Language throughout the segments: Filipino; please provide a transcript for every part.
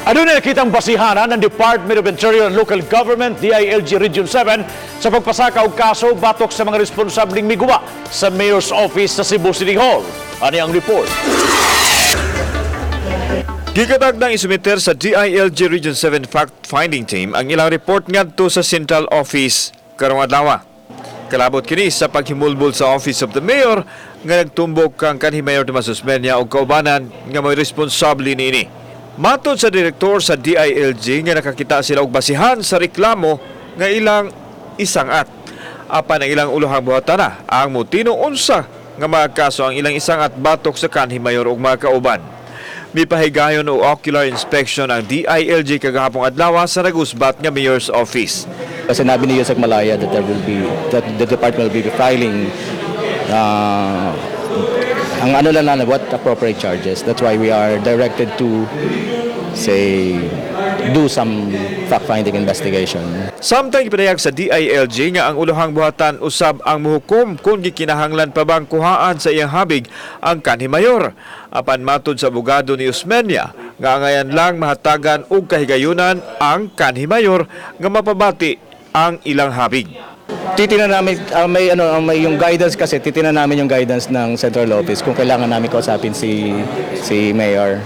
Ano na nakitang basihanan ng Department of Interior and Local Government, DILG Region 7, sa pagpasaka og kaso batok sa mga responsabling miguba sa Mayor's Office sa Cebu City Hall. Ano ang report? Gigatag ng Isumiter sa DILG Region 7 Fact-Finding Team ang ilang report ngadto sa Central Office karong adlaw. Kalabot kini sa paghimulbol sa Office of the Mayor nga nagtumbok kang kanhi Mayor Osmeña og kaubanan nga may responsable niini. Matod sa direktor sa DILG nga nakakita sila og basihan sa reklamo nga ilang isangat. Apan ang ilang ulohang buhatan ang mutino unsa nga mga kaso ang ilang isangat batok sa kanhi Mayor ug mga kauban. Mipahigayon o ocular inspection ang DILG kagahapong adlaw sa nagusbat nga Mayor's Office. Sinabi ni Yusek Malaya that the department will be filing ang ano lang na what appropriate charges. That's why we are directed to say do some fact-finding investigation. Samtang ipinayag sa DILG nga ang ulohang buhatan usab ang muhukom kung gikinahanglan pa bang kuhaan sa iyang habig ang kanhi Mayor. Apan matod sa abogado ni Osmeña nga ngayon lang mahatagan og kahigayunan ang kanhi Mayor nga mapabati ang ilang habig. Titinan namin may yung guidance kasi titinan namin yung guidance ng Central Office kung kailangan namin kausapin si Mayor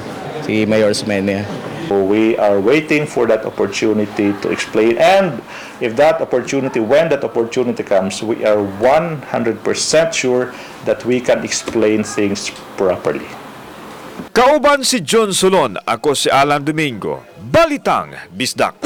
Osmeña. We are waiting for that opportunity to explain, and if that opportunity, when that opportunity comes, we are 100% sure that we can explain things properly. Kauban si John Solon, ako si Alan Domingo, Balitang Bisdak.